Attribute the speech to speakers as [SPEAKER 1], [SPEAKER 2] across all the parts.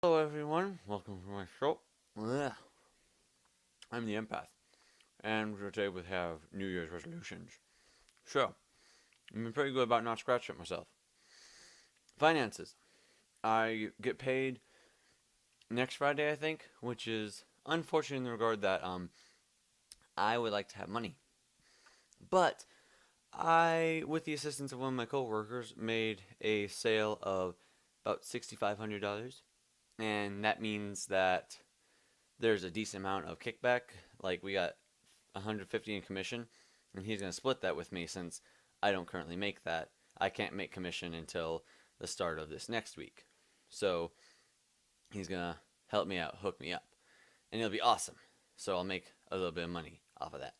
[SPEAKER 1] Hello, everyone. Welcome to my show. Ugh. I'm the Empath, and today we have New Year's resolutions. So, I've been pretty good about not scratching myself. Finances. I get paid next Friday, I think, which is unfortunate in the regard that I would like to have money, but I, with the assistance of one of my coworkers, made a sale of about $6,500, and that means that there's a decent amount of kickback. Like we got 150 in commission, and he's gonna split that with me since I don't currently make that. I can't make commission until the start of this next week, so he's gonna help me out, hook me up, and it'll be awesome. So I'll make a little bit of money off of that.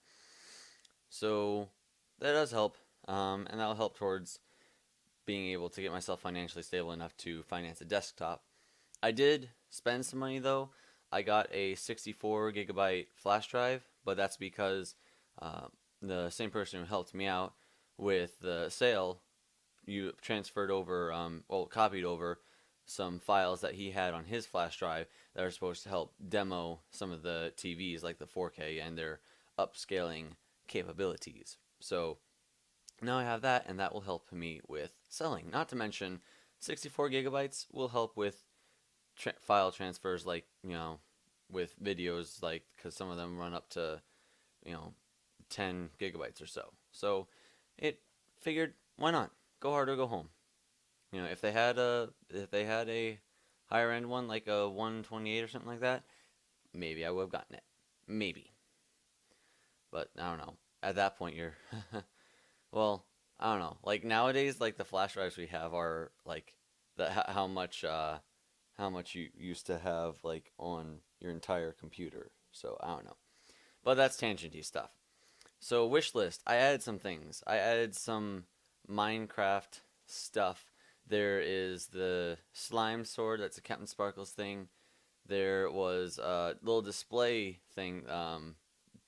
[SPEAKER 1] So that does help, and that'll help towards being able to get myself financially stable enough to finance a desktop. I did spend some money though. I got a 64 gigabyte flash drive, but that's because the same person who helped me out with the sale, you transferred over, copied over some files that he had on his flash drive that are supposed to help demo some of the TVs like the 4K and their upscaling capabilities. So now I have that, and that will help me with selling. Not to mention, 64 gigabytes will help with file transfers, like, with videos, like, because some of them run up to, you know, 10 gigabytes or so. So it figured, why not? Go hard or go home. If they had a higher end one, like a 128 or something like that, maybe I would have gotten it. Maybe. But I don't know. At that point, you're well, I don't know. Like nowadays, like the flash drives we have are like how much you used to have like on your entire computer. So I don't know. But that's tangenty stuff. So wish list. I added some things. I added some Minecraft stuff. There is the slime sword. That's a Captain Sparkles thing. There was a little display thing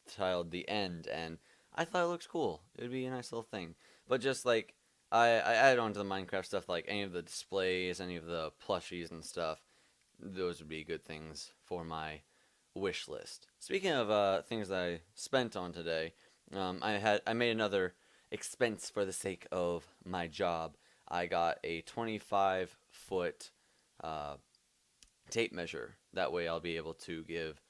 [SPEAKER 1] titled the end, and I thought it looks cool. It would be a nice little thing. But just like I added on to the Minecraft stuff, like any of the displays, any of the plushies and stuff. Those would be good things for my wish list. Speaking of things that I spent on today, I made another expense for the sake of my job. I got a 25-foot uh, tape measure. That way, I'll be able to give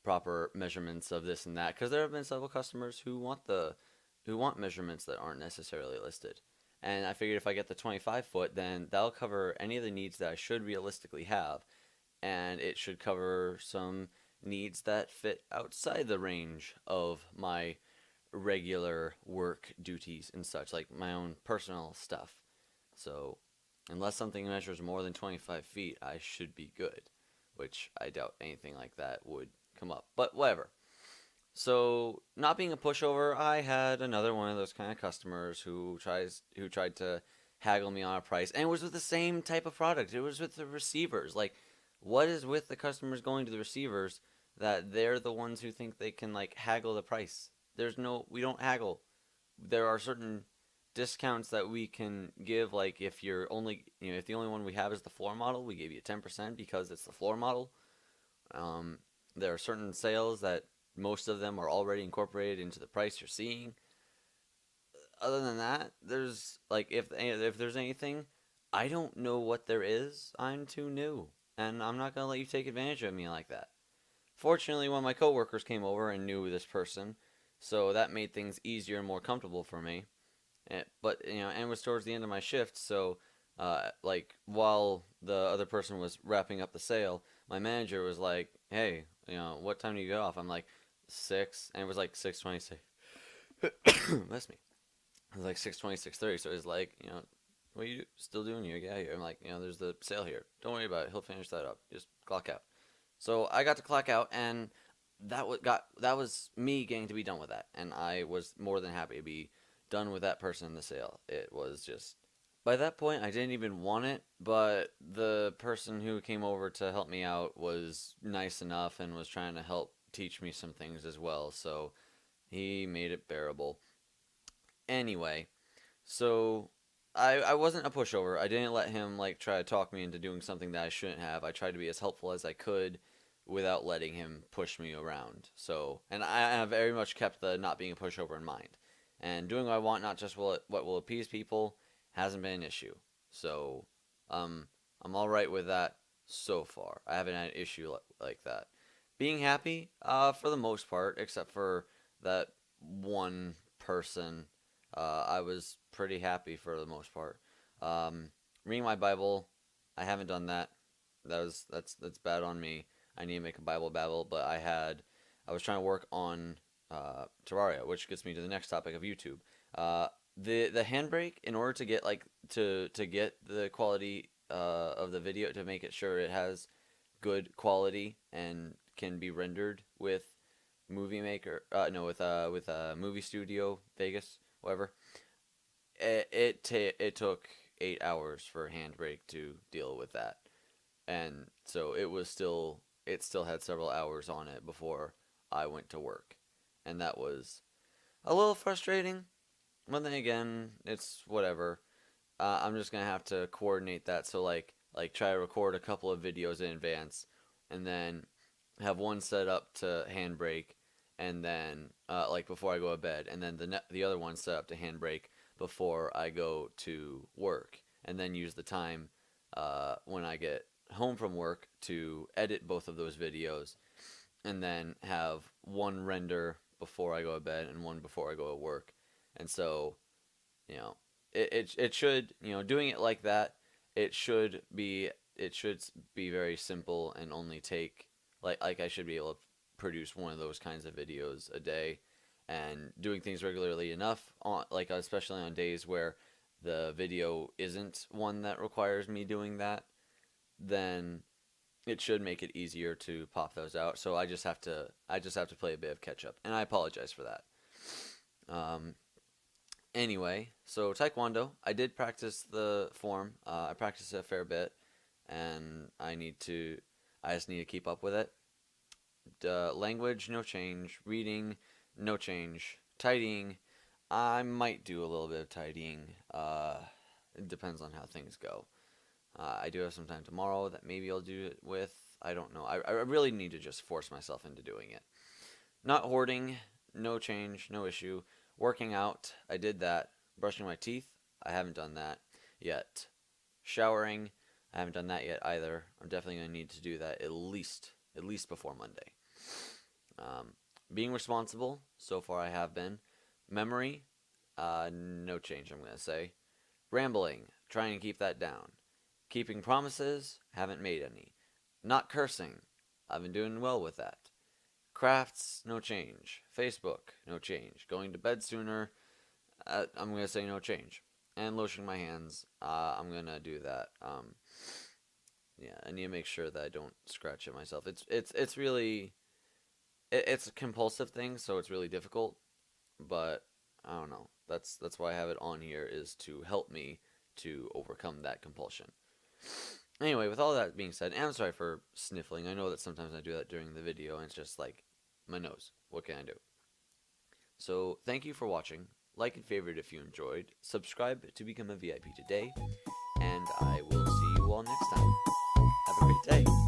[SPEAKER 1] proper measurements of this and that. Because there have been several customers who want measurements that aren't necessarily listed. And I figured if I get the 25 foot, then that'll cover any of the needs that I should realistically have, and it should cover some needs that fit outside the range of my regular work duties and such, like my own personal stuff. So, unless something measures more than 25 feet, I should be good, which I doubt anything like that would come up. But whatever. So, not being a pushover, I had another one of those kind of customers who tried to haggle me on a price, and it was with the same type of product. It was with the receivers. Like, what is with the customers going to the receivers that they're the ones who think they can like haggle the price? We don't haggle. There are certain discounts that we can give. Like if the only one we have is the floor model, we give you 10% because it's the floor model. Um, there are certain sales that most of them are already incorporated into the price you're seeing. Other than that, there's like if there's anything, I don't know what there is. I'm too new, and I'm not gonna let you take advantage of me like that. Fortunately, one of my coworkers came over and knew this person, so that made things easier and more comfortable for me. But and it was towards the end of my shift, so like while the other person was wrapping up the sale, my manager was like, "Hey, what time do you get off?" I'm like, 6, and it was like 6:26. Bless me. It was like 6:20, 6:30. So he's like, what are you still doing here? Get out of here. I'm like, there's the sale here. Don't worry about it. He'll finish that up. Just clock out. So I got to clock out, and that was me getting to be done with that, and I was more than happy to be done with that person in the sale. It was just by that point I didn't even want it, but the person who came over to help me out was nice enough and was trying to help teach me some things as well, so he made it bearable. Anyway, so I wasn't a pushover. I didn't let him like try to talk me into doing something that I shouldn't have. I tried to be as helpful as I could without letting him push me around. So, and I have very much kept the not being a pushover in mind. And doing what I want, not just what will appease people, hasn't been an issue. So, I'm all right with that so far. I haven't had an issue like that. Being happy, for the most part, except for that one person, I was pretty happy for the most part. Um, Reading my Bible, I haven't done that. That's bad on me. I need to make a Bible babble, but I was trying to work on Terraria, which gets me to the next topic of YouTube. Uh, the handbrake, in order to get to get the quality of the video, to make it sure it has good quality and can be rendered with Movie Maker, no, with Movie Studio Vegas, whatever. It took 8 hours for Handbrake to deal with that, and so it still had several hours on it before I went to work, and that was a little frustrating. But then again, it's whatever. I'm just gonna have to coordinate that. So like try to record a couple of videos in advance, and then have one set up to Handbrake, and then like before I go to bed, and then the other one set up to Handbrake before I go to work, and then use the time when I get home from work to edit both of those videos, and then have one render before I go to bed and one before I go to work. And so, you know, it should, doing it like that, it should be very simple and only take like I should be able to produce one of those kinds of videos a day, and doing things regularly enough on, like, especially on days where the video isn't one that requires me doing that, then it should make it easier to pop those out. So I just have to play a bit of catch up, and I apologize for that. Um, Anyway, so Taekwondo, I did practice the form. I practiced it a fair bit, and I just need to keep up with it. Language, no change. Reading, no change. Tidying, I might do a little bit of tidying. It depends on how things go. I do have some time tomorrow that maybe I'll do it with. I don't know. I really need to just force myself into doing it. Not hoarding, no change, no issue. Working out, I did that. Brushing my teeth, I haven't done that yet. Showering, I haven't done that yet either. I'm definitely going to need to do that at least before Monday. Being responsible, so far I have been. Memory, no change, I'm going to say. Rambling, trying to keep that down. Keeping promises, haven't made any. Not cursing, I've been doing well with that. Crafts, no change. Facebook, no change. Going to bed sooner, I'm going to say no change. And lotioning my hands, I'm going to do that. Yeah, I need to make sure that I don't scratch it myself. It's really, it's a compulsive thing, so it's really difficult. But I don't know. That's why I have it on here, is to help me to overcome that compulsion. Anyway, with all that being said, and I'm sorry for sniffling. I know that sometimes I do that during the video, and it's just like my nose. What can I do? So, thank you for watching. Like and favorite if you enjoyed. Subscribe to become a VIP today, and I will see you all next time. Have a great day.